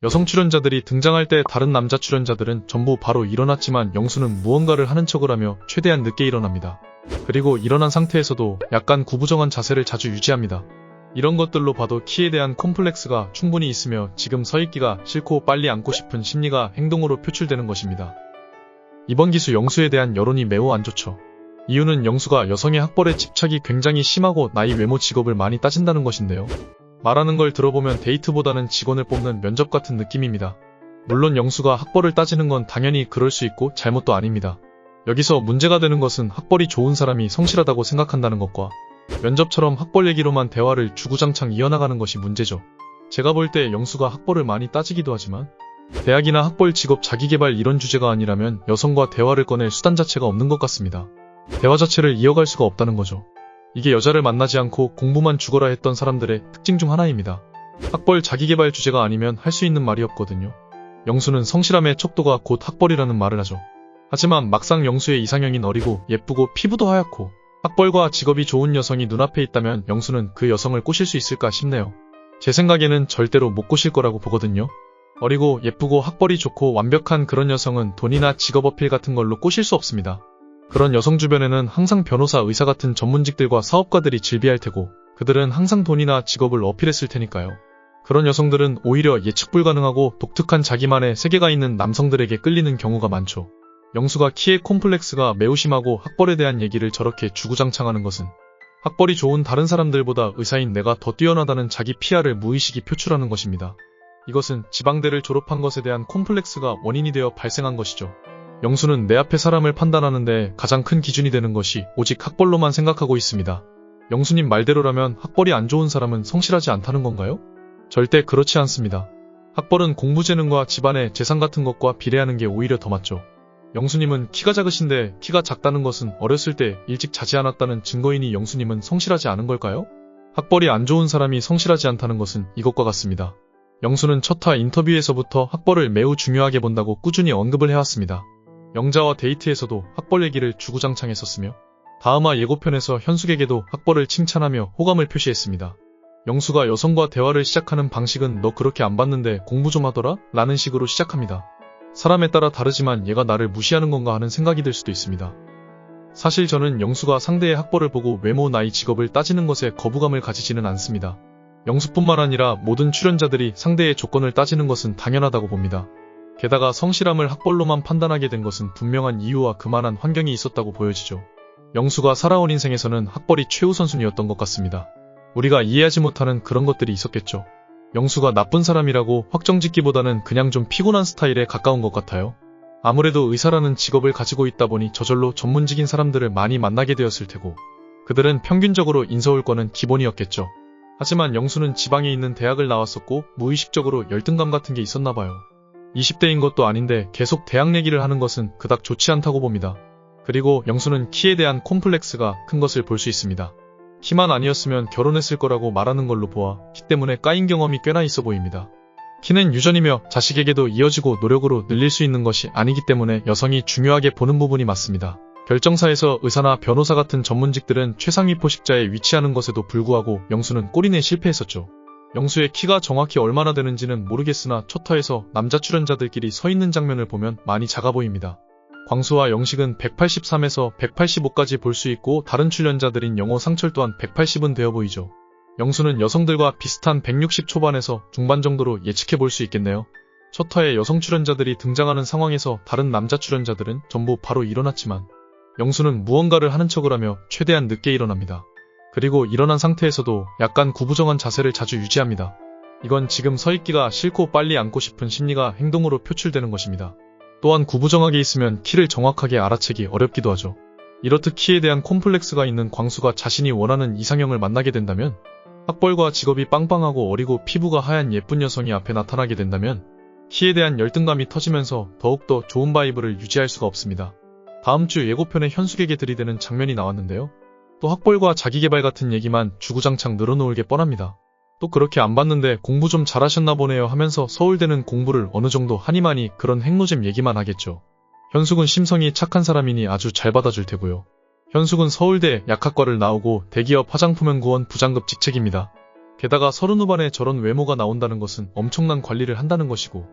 여성 출연자들이 등장할 때 다른 남자 출연자들은 전부 바로 일어났지만 영수는 무언가를 하는 척을 하며 최대한 늦게 일어납니다. 그리고 일어난 상태에서도 약간 구부정한 자세를 자주 유지합니다. 이런 것들로 봐도 키에 대한 콤플렉스가 충분히 있으며 지금 서있기가 싫고 빨리 앉고 싶은 심리가 행동으로 표출되는 것입니다. 이번 기수 영수에 대한 여론이 매우 안 좋죠. 이유는 영수가 여성의 학벌에 집착이 굉장히 심하고 나이, 외모, 직업을 많이 따진다는 것인데요. 말하는 걸 들어보면 데이트보다는 직원을 뽑는 면접 같은 느낌입니다. 물론 영수가 학벌을 따지는 건 당연히 그럴 수 있고 잘못도 아닙니다. 여기서 문제가 되는 것은 학벌이 좋은 사람이 성실하다고 생각한다는 것과 면접처럼 학벌 얘기로만 대화를 주구장창 이어나가는 것이 문제죠. 제가 볼 때 영수가 학벌을 많이 따지기도 하지만 대학이나 학벌, 직업, 자기계발 이런 주제가 아니라면 여성과 대화를 꺼낼 수단 자체가 없는 것 같습니다. 대화 자체를 이어갈 수가 없다는 거죠. 이게 여자를 만나지 않고 공부만 죽어라 했던 사람들의 특징 중 하나입니다. 학벌, 자기계발 주제가 아니면 할 수 있는 말이 없거든요. 영수는 성실함의 척도가 곧 학벌이라는 말을 하죠. 하지만 막상 영수의 이상형인 어리고 예쁘고 피부도 하얗고 학벌과 직업이 좋은 여성이 눈앞에 있다면 영수는 그 여성을 꼬실 수 있을까 싶네요. 제 생각에는 절대로 못 꼬실 거라고 보거든요. 어리고 예쁘고 학벌이 좋고 완벽한 그런 여성은 돈이나 직업 어필 같은 걸로 꼬실 수 없습니다. 그런 여성 주변에는 항상 변호사, 의사 같은 전문직들과 사업가들이 질비할 테고 그들은 항상 돈이나 직업을 어필했을 테니까요. 그런 여성들은 오히려 예측 불가능하고 독특한 자기만의 세계가 있는 남성들에게 끌리는 경우가 많죠. 영수가 키의 콤플렉스가 매우 심하고 학벌에 대한 얘기를 저렇게 주구장창하는 것은 학벌이 좋은 다른 사람들보다 의사인 내가 더 뛰어나다는 자기 PR을 무의식이 표출하는 것입니다. 이것은 지방대를 졸업한 것에 대한 콤플렉스가 원인이 되어 발생한 것이죠. 영수는 내 앞에 사람을 판단하는데 가장 큰 기준이 되는 것이 오직 학벌로만 생각하고 있습니다. 영수님 말대로라면 학벌이 안 좋은 사람은 성실하지 않다는 건가요? 절대 그렇지 않습니다. 학벌은 공부 재능과 집안의 재산 같은 것과 비례하는 게 오히려 더 맞죠. 영수님은 키가 작으신데 키가 작다는 것은 어렸을 때 일찍 자지 않았다는 증거이니 영수님은 성실하지 않은 걸까요? 학벌이 안 좋은 사람이 성실하지 않다는 것은 이것과 같습니다. 영수는 첫화 인터뷰에서부터 학벌을 매우 중요하게 본다고 꾸준히 언급을 해왔습니다. 영자와 데이트에서도 학벌 얘기를 주구장창 했었으며 다음화 예고편에서 현숙에게도 학벌을 칭찬하며 호감을 표시했습니다. 영수가 여성과 대화를 시작하는 방식은 너 그렇게 안 봤는데 공부 좀 하더라? 라는 식으로 시작합니다. 사람에 따라 다르지만 얘가 나를 무시하는 건가 하는 생각이 들 수도 있습니다. 사실 저는 영수가 상대의 학벌을 보고 외모, 나이, 직업을 따지는 것에 거부감을 가지지는 않습니다. 영수뿐만 아니라 모든 출연자들이 상대의 조건을 따지는 것은 당연하다고 봅니다. 게다가 성실함을 학벌로만 판단하게 된 것은 분명한 이유와 그만한 환경이 있었다고 보여지죠. 영수가 살아온 인생에서는 학벌이 최우선순위였던 것 같습니다. 우리가 이해하지 못하는 그런 것들이 있었겠죠. 영수가 나쁜 사람이라고 확정짓기보다는 그냥 좀 피곤한 스타일에 가까운 것 같아요. 아무래도 의사라는 직업을 가지고 있다 보니 저절로 전문직인 사람들을 많이 만나게 되었을 테고 그들은 평균적으로 인서울권은 기본이었겠죠. 하지만 영수는 지방에 있는 대학을 나왔었고 무의식적으로 열등감 같은 게 있었나 봐요. 20대인 것도 아닌데 계속 대학 얘기를 하는 것은 그닥 좋지 않다고 봅니다. 그리고 영수는 키에 대한 콤플렉스가 큰 것을 볼 수 있습니다. 키만 아니었으면 결혼했을 거라고 말하는 걸로 보아 키 때문에 까인 경험이 꽤나 있어 보입니다. 키는 유전이며 자식에게도 이어지고 노력으로 늘릴 수 있는 것이 아니기 때문에 여성이 중요하게 보는 부분이 맞습니다. 결정사에서 의사나 변호사 같은 전문직들은 최상위 포식자에 위치하는 것에도 불구하고 영수는 꼬리내 실패했었죠. 영수의 키가 정확히 얼마나 되는지는 모르겠으나 첫화에서 남자 출연자들끼리 서 있는 장면을 보면 많이 작아 보입니다. 광수와 영식은 183에서 185까지 볼 수 있고 다른 출연자들인 영호, 상철 또한 180은 되어 보이죠. 영수는 여성들과 비슷한 160 초반에서 중반 정도로 예측해 볼 수 있겠네요. 첫화에 여성 출연자들이 등장하는 상황에서 다른 남자 출연자들은 전부 바로 일어났지만 영수는 무언가를 하는 척을 하며 최대한 늦게 일어납니다. 그리고 일어난 상태에서도 약간 구부정한 자세를 자주 유지합니다. 이건 지금 서있기가 싫고 빨리 앉고 싶은 심리가 행동으로 표출되는 것입니다. 또한 구부정하게 있으면 키를 정확하게 알아채기 어렵기도 하죠. 이렇듯 키에 대한 콤플렉스가 있는 광수가 자신이 원하는 이상형을 만나게 된다면 학벌과 직업이 빵빵하고 어리고 피부가 하얀 예쁜 여성이 앞에 나타나게 된다면 키에 대한 열등감이 터지면서 더욱더 좋은 바이브를 유지할 수가 없습니다. 다음 주 예고편에 현숙에게 들이대는 장면이 나왔는데요. 또 학벌과 자기계발 같은 얘기만 주구장창 늘어놓을 게 뻔합니다. 또 그렇게 안 봤는데 공부 좀 잘하셨나 보네요 하면서 서울대는 공부를 어느 정도 하니마니 그런 핵노잼 얘기만 하겠죠. 현숙은 심성이 착한 사람이니 아주 잘 받아줄 테고요. 현숙은 서울대 약학과를 나오고 대기업 화장품연구원 부장급 직책입니다. 게다가 30후반에 저런 외모가 나온다는 것은 엄청난 관리를 한다는 것이고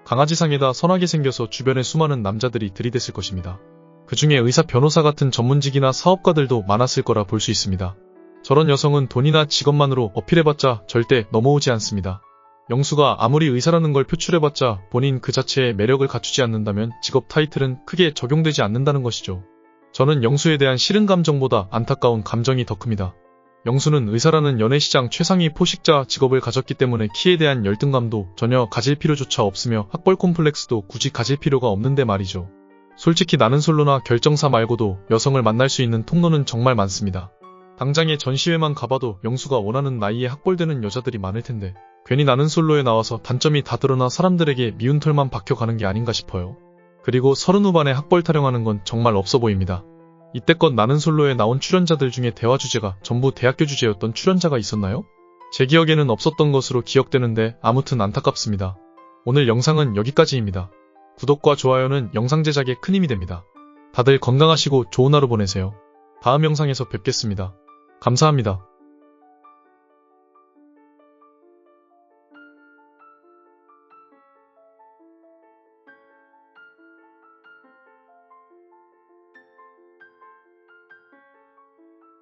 강아지상에다 선하게 생겨서 주변에 수많은 남자들이 들이댔을 것입니다. 그 중에 의사, 변호사 같은 전문직이나 사업가들도 많았을 거라 볼 수 있습니다. 저런 여성은 돈이나 직업만으로 어필해봤자 절대 넘어오지 않습니다. 영수가 아무리 의사라는 걸 표출해봤자 본인 그 자체의 매력을 갖추지 않는다면 직업 타이틀은 크게 적용되지 않는다는 것이죠. 저는 영수에 대한 싫은 감정보다 안타까운 감정이 더 큽니다. 영수는 의사라는 연예시장 최상위 포식자 직업을 가졌기 때문에 키에 대한 열등감도 전혀 가질 필요조차 없으며 학벌 콤플렉스도 굳이 가질 필요가 없는데 말이죠. 솔직히 나는 솔로나 결정사 말고도 여성을 만날 수 있는 통로는 정말 많습니다. 당장에 전시회만 가봐도 영수가 원하는 나이에 학벌되는 여자들이 많을 텐데 괜히 나는 솔로에 나와서 단점이 다 드러나 사람들에게 미운 털만 박혀가는 게 아닌가 싶어요. 그리고 30후반에 학벌 타령하는 건 정말 없어 보입니다. 이때껏 나는 솔로에 나온 출연자들 중에 대화 주제가 전부 대학교 주제였던 출연자가 있었나요? 제 기억에는 없었던 것으로 기억되는데 아무튼 안타깝습니다. 오늘 영상은 여기까지입니다. 구독과 좋아요는 영상 제작에 큰 힘이 됩니다. 다들 건강하시고 좋은 하루 보내세요. 다음 영상에서 뵙겠습니다. 감사합니다.